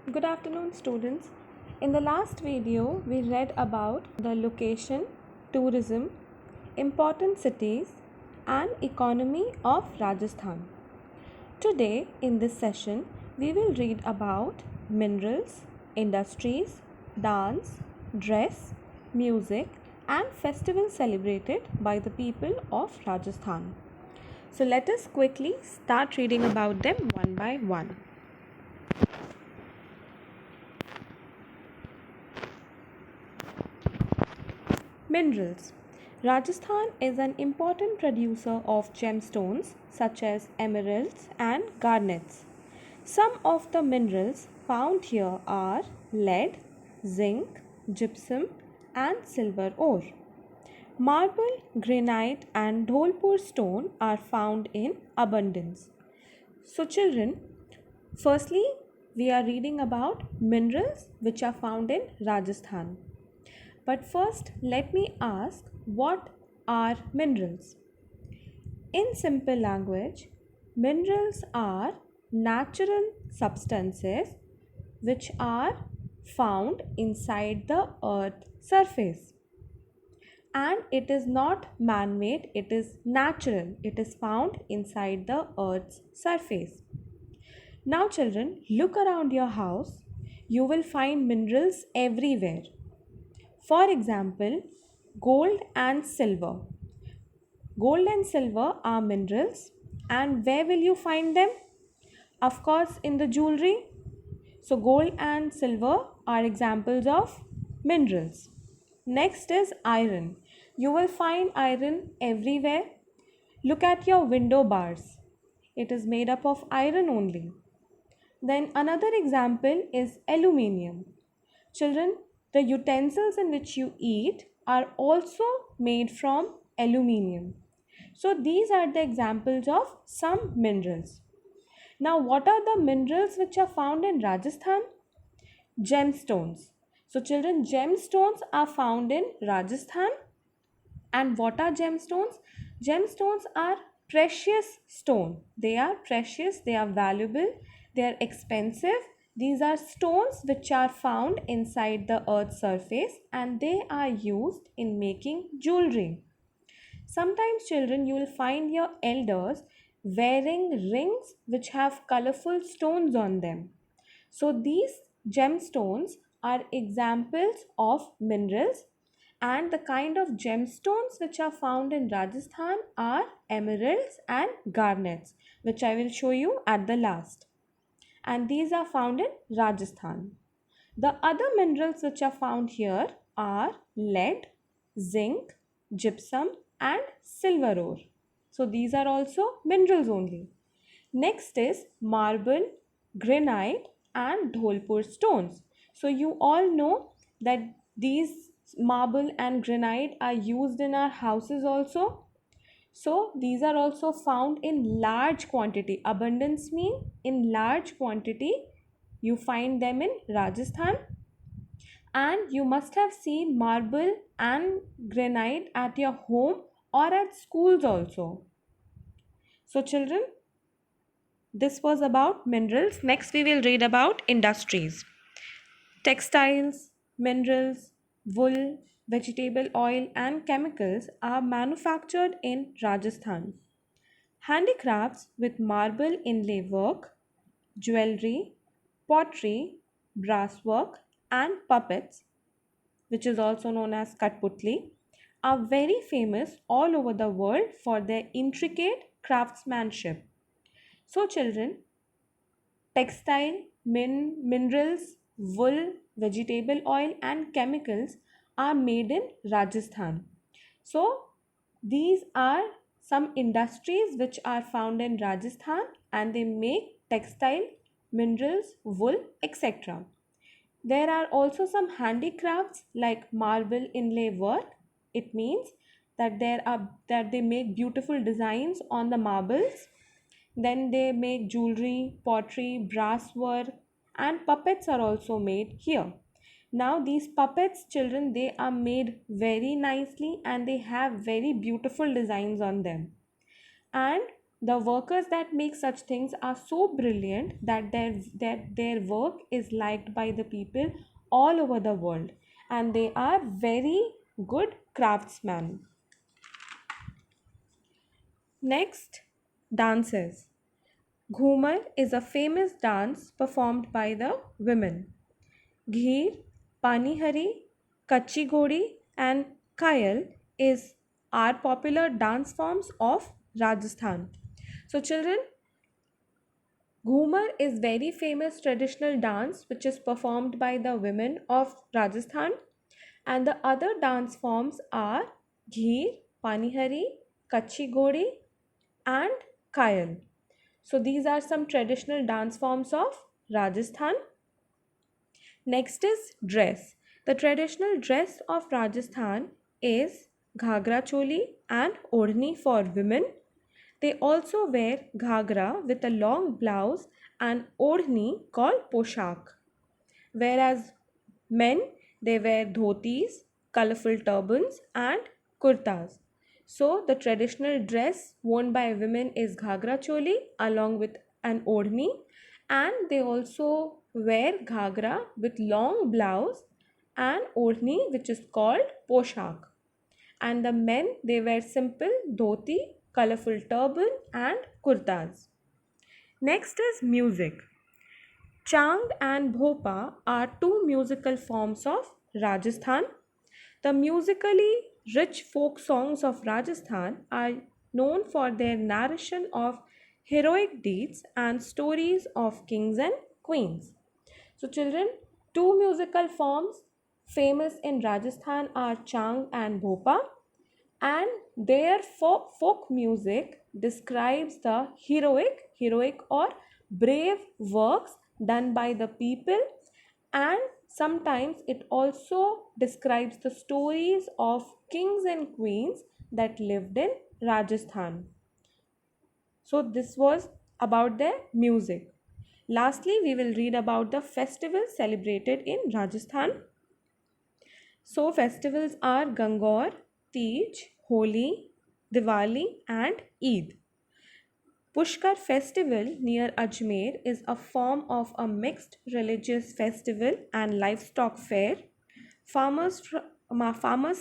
Good afternoon, students. In the last video, we read about the location, tourism, important cities, and economy of Rajasthan. Today, in this session, we will read about minerals, industries, dance, dress, music, and festivals celebrated by the people of Rajasthan. So, let us quickly start reading about them one by one. Minerals. Rajasthan is an important producer of gemstones such as emeralds and garnets. Some of the minerals found here are lead, zinc, gypsum, and silver ore. Marble, granite, and Dholpur stone are found in abundance. So, children, firstly, we are reading about minerals which are found in Rajasthan. But first, let me ask, what are minerals? In simple language, minerals are natural substances which are found inside the earth surface. And it is not man made, it is natural. It is found inside the earth's surface. Now, children, look around your house. You will find minerals everywhere. For example, gold and silver. Gold and silver are minerals, and where will you find them? Of course, in the jewelry. So, gold and silver are examples of minerals. Next is iron. You will find iron everywhere. Look at your window bars. It is made up of iron only. Then another example is aluminium. Children, the utensils in which you eat are also made from aluminium. So these are the examples of some minerals. Now, what are the minerals which are found in Rajasthan? Gemstones. So children, gemstones are found in Rajasthan. And what are gemstones? Gemstones are precious stone. They are precious, they are valuable, they are expensive. These are stones which are found inside the earth's surface and they are used in making jewelry. Sometimes, children, you will find your elders wearing rings which have colorful stones on them. So, these gemstones are examples of minerals, and the kind of gemstones which are found in Rajasthan are emeralds and garnets, which I will show you at the last. And these are found in Rajasthan. The other minerals which are found here are lead, zinc, gypsum, and silver ore. So these are also minerals only. Next is marble, granite, and Dholpur stones. So you all know that these marble and granite are used in our houses also. So these are also found in large quantity. Abundance mean in large quantity. You find them in Rajasthan, and you must have seen marble and granite at your home or at schools also. So children, this was about minerals. Next we will read about industries. Textiles, minerals, wool, vegetable oil and chemicals are manufactured in Rajasthan. Handicrafts with marble inlay work, jewelry, pottery, brasswork and puppets, which is also known as Katputli, are very famous all over the world for their intricate craftsmanship. So, children, textile, minerals, wool, vegetable oil, and chemicals are made in Rajasthan. So, these are some industries which are found in Rajasthan and they make textile, minerals, wool, etc. There are also some handicrafts like marble inlay work. It means that they make beautiful designs on the marbles. Then they make jewelry, pottery, brass work, and puppets are also made here. Now these puppets, children, they are made very nicely and they have very beautiful designs on them. And The workers that make such things are so brilliant that their work is liked by the people all over the world, and they are very good craftsmen. Next, dances. Ghumar is a famous dance performed by the women. Gheer, Panihari, Kachi Ghodi, and Khayal is are popular dance forms of Rajasthan. So, children, Ghumar is very famous traditional dance which is performed by the women of Rajasthan, and the other dance forms are Gheer, Panihari, Kachi Ghodi, and Khayal. So these are some traditional dance forms of Rajasthan. Next is dress. The traditional dress of Rajasthan is ghagra choli and odhni for women. They also wear ghagra with a long blouse and odhni called poshak. Whereas men, they wear dhotis, colorful turbans, and kurtas. So the traditional dress worn by women is ghagra choli along with an odhni, and they also wear ghagra with long blouse and odhni which is called poshak. And the men, they wear simple dhoti, colorful turban, and kurtas. Next is music. Chang and Bhopa are two musical forms of Rajasthan. The musically rich folk songs of Rajasthan are known for their narration of heroic deeds and stories of kings and queens. So, children, two musical forms famous in Rajasthan are Chang and Bhopa, and their folk music describes the heroic or brave works done by the people, and sometimes it also describes the stories of kings and queens that lived in Rajasthan. So this was about their music. Lastly, we will read about the festivals celebrated in Rajasthan. So festivals are Gangor, Tej, Holi, Diwali, and Eid. Pushkar festival near Ajmer is a form of a mixed religious festival and livestock fair. Farmers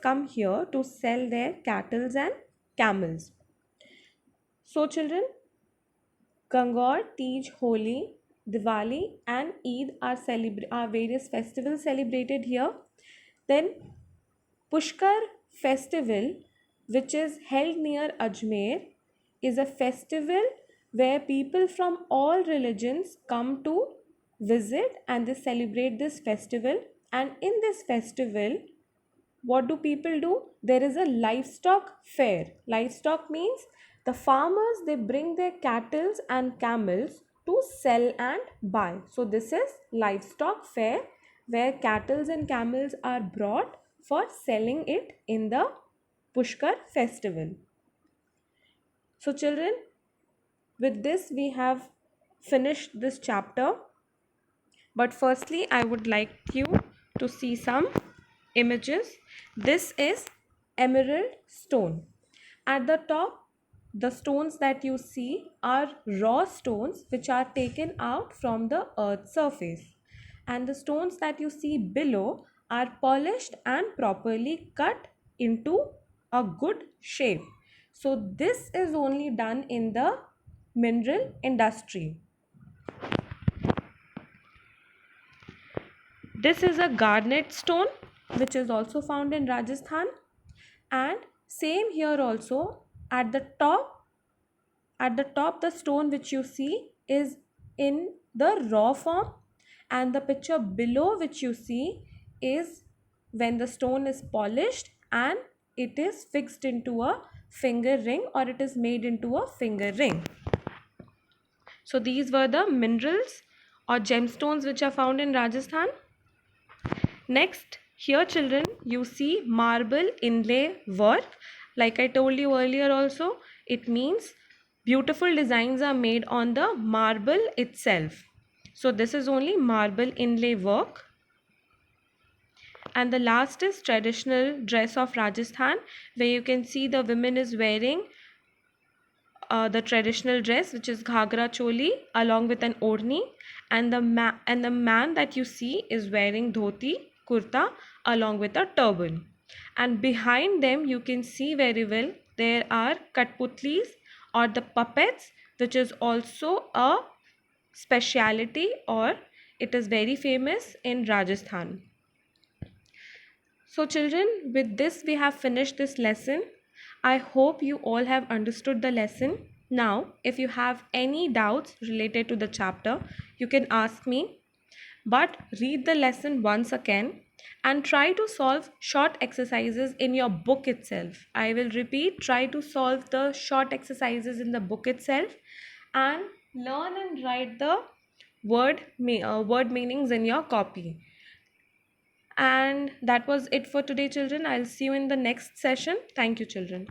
come here to sell their cattle and camels. So children, Gangor, Tej, Holi, Diwali, and Eid are various festivals celebrated here. Then Pushkar festival, which is held near Ajmer, is a festival where people from all religions come to visit and they celebrate this festival. And in this festival, what do people do? There is a livestock fair. Livestock means the farmers, they bring their cattle and camels to sell and buy. So this is livestock fair where cattle and camels are brought for selling it in the Pushkar festival. So children, with this we have finished this chapter. But firstly, I would like you to see some images. This is emerald stone. At the top, the stones that you see are raw stones which are taken out from the earth's surface. And the stones that you see below are polished and properly cut into a good shape. So this is only done in the mineral industry. This is a garnet stone which is also found in Rajasthan, and same here also. At the top the stone which you see is in the raw form, and the picture below which you see is when the stone is polished and it is fixed into a finger ring, or it is made into a finger ring. So these were the minerals or gemstones which are found in Rajasthan. Next, here children, you see marble inlay work. Like I told you earlier also, it means beautiful designs are made on the marble itself. So this is only marble inlay work. And the last is traditional dress of Rajasthan, where you can see the women is wearing the traditional dress, which is ghagra choli along with an orni, and the man that you see is wearing dhoti kurta along with a turban. And behind them you can see very well there are katputlis or the puppets, which is also a speciality, or it is very famous in Rajasthan. So children, with this we have finished this lesson. I hope you all have understood the lesson. Now, if you have any doubts related to the chapter, you can ask me. But read the lesson once again and try to solve short exercises in your book itself. I will repeat, try to solve the short exercises in the book itself and learn and write the word meanings in your copy. And that was it for today, children. I'll see you in the next session. Thank you, children.